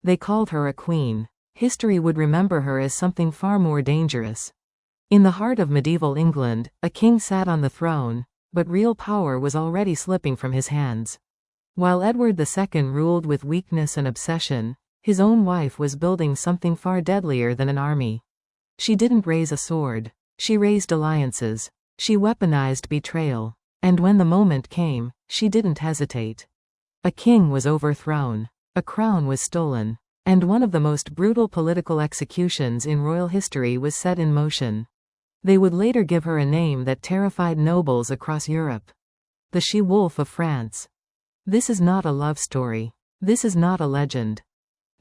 They called her a queen. History would remember her as something far more dangerous. In the heart of medieval England, a king sat on the throne, but real power was already slipping from his hands. While Edward II ruled with weakness and obsession, his own wife was building something far deadlier than an army. She didn't raise a sword. She raised alliances. She weaponized betrayal. And when the moment came, she didn't hesitate. A king was overthrown. A crown was stolen. And one of the most brutal political executions in royal history was set in motion. They would later give her a name that terrified nobles across Europe. The She-Wolf of France. This is not a love story. This is not a legend.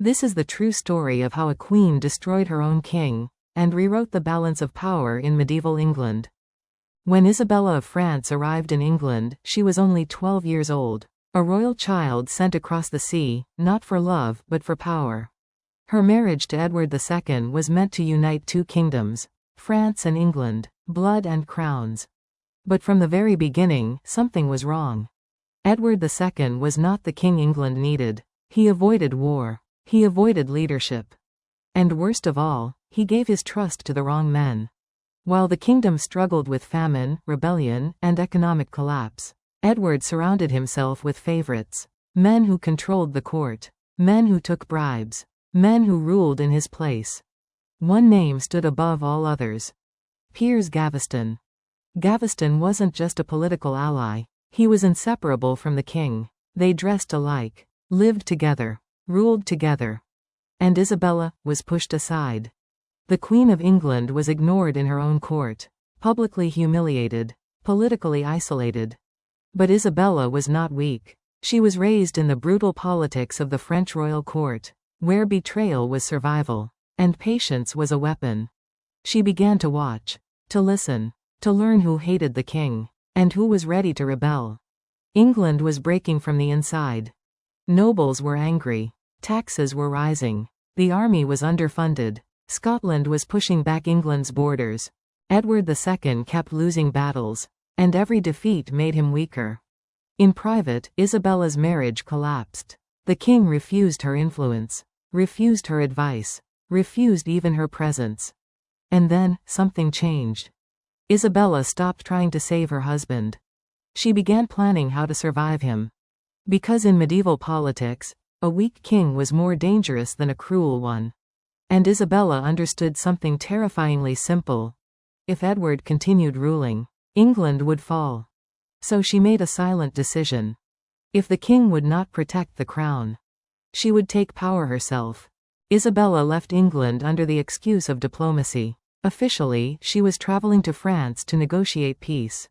This is the true story of how a queen destroyed her own king, and rewrote the balance of power in medieval England. When Isabella of France arrived in England, she was only 12 years old. A royal child sent across the sea, not for love, but for power. Her marriage to Edward II was meant to unite two kingdoms, France and England, blood and crowns. But from the very beginning, something was wrong. Edward II was not the king England needed. He avoided war. He avoided leadership. And worst of all, he gave his trust to the wrong men. While the kingdom struggled with famine, rebellion, and economic collapse, Edward surrounded himself with favorites. Men who controlled the court. Men who took bribes. Men who ruled in his place. One name stood above all others. Piers Gaveston. Gaveston wasn't just a political ally. He was inseparable from the king. They dressed alike, lived together, ruled together. And Isabella was pushed aside. The Queen of England was ignored in her own court, publicly humiliated, politically isolated. But Isabella was not weak. She was raised in the brutal politics of the French royal court, where betrayal was survival, and patience was a weapon. She began to watch, to listen, to learn who hated the king, and who was ready to rebel. England was breaking from the inside. Nobles were angry. Taxes were rising. The army was underfunded. Scotland was pushing back England's borders. Edward II kept losing battles, and every defeat made him weaker. In private, Isabella's marriage collapsed. The king refused her influence, refused her advice, refused even her presence. And then, something changed. Isabella stopped trying to save her husband. She began planning how to survive him. Because in medieval politics, a weak king was more dangerous than a cruel one. And Isabella understood something terrifyingly simple. If Edward continued ruling, England would fall. So she made a silent decision. If the king would not protect the crown, she would take power herself. Isabella left England under the excuse of diplomacy. Officially, she was traveling to France to negotiate peace.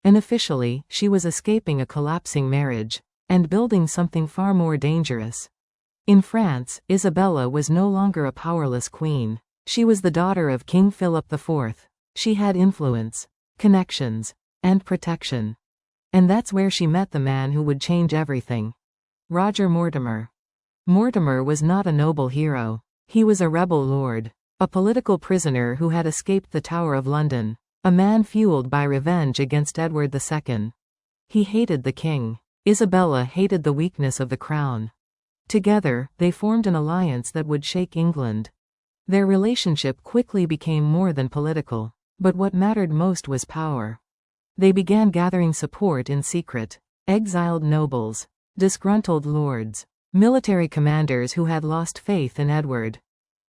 Unofficially, she was escaping a collapsing marriage, and building something far more dangerous. In France, Isabella was no longer a powerless queen. She was the daughter of King Philip IV. She had influence, connections, and protection. And that's where she met the man who would change everything. Roger Mortimer. Mortimer was not a noble hero. He was a rebel lord. A political prisoner who had escaped the Tower of London. A man fueled by revenge against Edward II. He hated the king. Isabella hated the weakness of the crown. Together, they formed an alliance that would shake England. Their relationship quickly became more than political. But what mattered most was power. They began gathering support in secret. Exiled nobles, disgruntled lords, military commanders who had lost faith in Edward.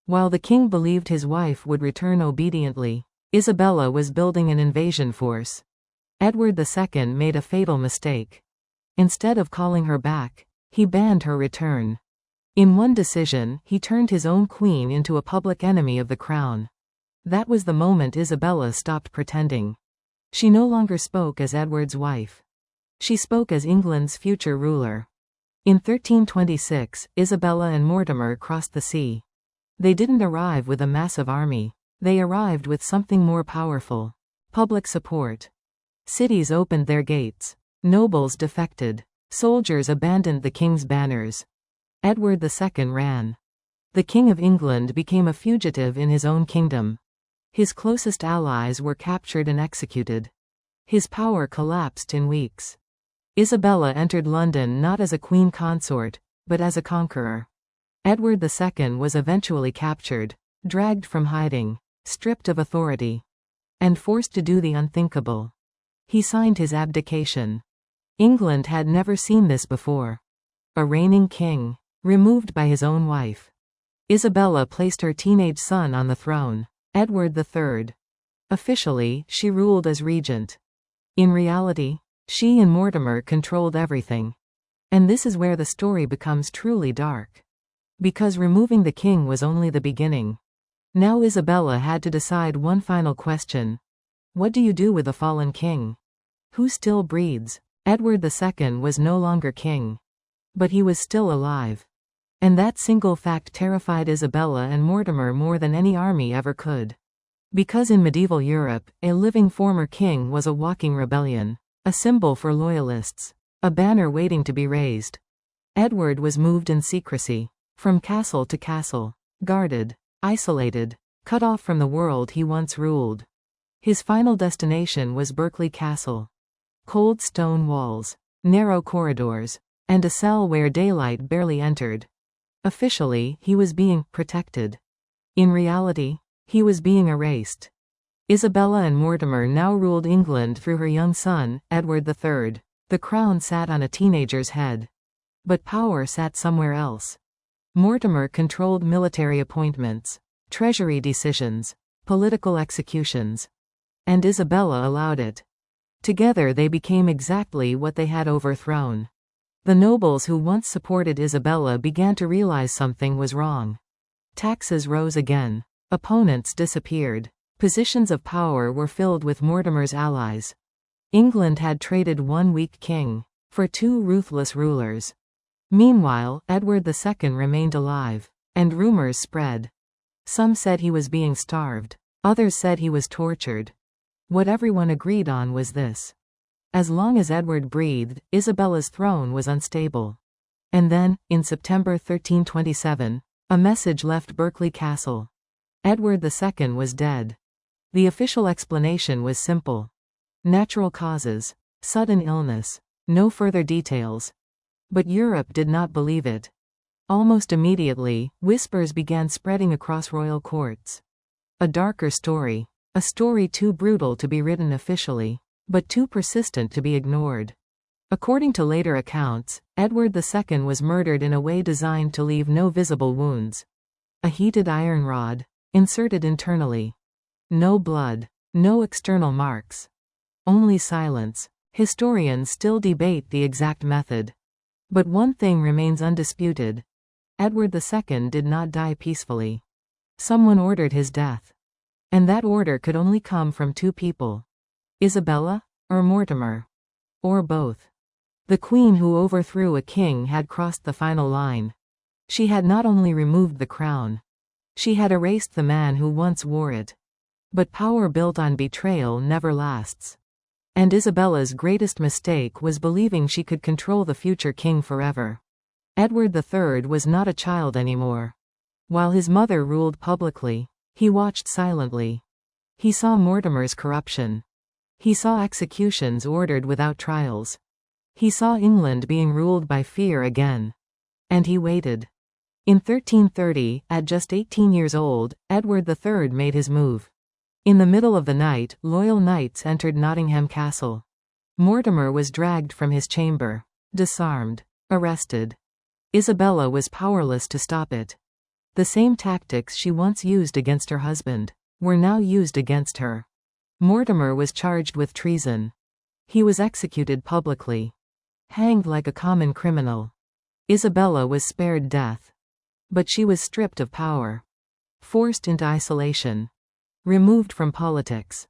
While the king believed his wife would return obediently, Isabella was building an invasion force. Edward II made a fatal mistake. Instead of calling her back, he banned her return. In one decision, he turned his own queen into a public enemy of the crown. That was the moment Isabella stopped pretending. She no longer spoke as Edward's wife. She spoke as England's future ruler. In 1326, Isabella and Mortimer crossed the sea. They didn't arrive with a massive army. They arrived with something more powerful. Public support. Cities opened their gates. Nobles defected. Soldiers abandoned the king's banners. Edward II ran. The King of England became a fugitive in his own kingdom. His closest allies were captured and executed. His power collapsed in weeks. Isabella entered London not as a queen consort, but as a conqueror. Edward II was eventually captured, dragged from hiding, stripped of authority, and forced to do the unthinkable. He signed his abdication. England had never seen this before. A reigning king, removed by his own wife. Isabella placed her teenage son on the throne, Edward III. Officially, she ruled as regent. In reality, she and Mortimer controlled everything. And this is where the story becomes truly dark. Because removing the king was only the beginning. Now Isabella had to decide one final question. What do you do with a fallen king? Who still breathes? Edward II was no longer king. But he was still alive. And that single fact terrified Isabella and Mortimer more than any army ever could. Because in medieval Europe, a living former king was a walking rebellion, a symbol for loyalists, a banner waiting to be raised. Edward was moved in secrecy, from castle to castle, guarded, isolated, cut off from the world he once ruled. His final destination was Berkeley Castle. Cold stone walls, narrow corridors, and a cell where daylight barely entered. Officially, he was being protected. In reality, he was being erased. Isabella and Mortimer now ruled England through her young son, Edward III. The crown sat on a teenager's head. But power sat somewhere else. Mortimer controlled military appointments, treasury decisions, political executions. And Isabella allowed it. Together they became exactly what they had overthrown. The nobles who once supported Isabella began to realize something was wrong. Taxes rose again. Opponents disappeared. Positions of power were filled with Mortimer's allies. England had traded one weak king for two ruthless rulers. Meanwhile, Edward II remained alive, and rumors spread. Some said he was being starved. Others said he was tortured. What everyone agreed on was this. As long as Edward breathed, Isabella's throne was unstable. And then, in September 1327, a message left Berkeley Castle. Edward II was dead. The official explanation was simple. Natural causes. Sudden illness. No further details. But Europe did not believe it. Almost immediately, whispers began spreading across royal courts. A darker story. A story too brutal to be written officially, but too persistent to be ignored. According to later accounts, Edward II was murdered in a way designed to leave no visible wounds. A heated iron rod, inserted internally. No blood, no external marks. Only silence. Historians still debate the exact method. But one thing remains undisputed. Edward II did not die peacefully. Someone ordered his death. And that order could only come from two people. Isabella, or Mortimer. Or both. The queen who overthrew a king had crossed the final line. She had not only removed the crown. She had erased the man who once wore it. But power built on betrayal never lasts. And Isabella's greatest mistake was believing she could control the future king forever. Edward III was not a child anymore. While his mother ruled publicly, he watched silently. He saw Mortimer's corruption. He saw executions ordered without trials. He saw England being ruled by fear again. And he waited. In 1330, at just 18 years old, Edward III made his move. In the middle of the night, loyal knights entered Nottingham Castle. Mortimer was dragged from his chamber, disarmed, arrested. Isabella was powerless to stop it. The same tactics she once used against her husband were now used against her. Mortimer was charged with treason. He was executed publicly. Hanged like a common criminal. Isabella was spared death. But she was stripped of power. Forced into isolation. Removed from politics.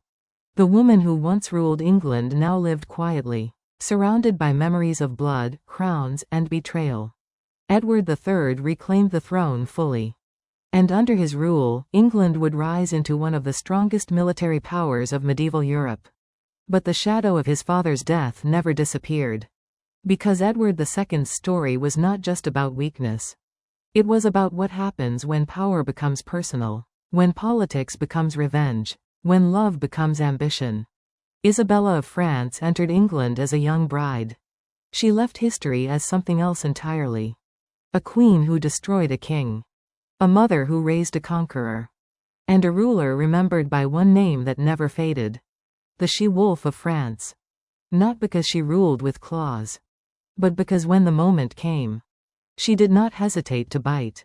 The woman who once ruled England now lived quietly, surrounded by memories of blood, crowns, and betrayal. Edward III reclaimed the throne fully. And under his rule, England would rise into one of the strongest military powers of medieval Europe. But the shadow of his father's death never disappeared. Because Edward II's story was not just about weakness. It was about what happens when power becomes personal, when politics becomes revenge, when love becomes ambition. Isabella of France entered England as a young bride. She left history as something else entirely. A queen who destroyed a king. A mother who raised a conqueror. And a ruler remembered by one name that never faded. The she-wolf of France. Not because she ruled with claws, but because when the moment came, she did not hesitate to bite.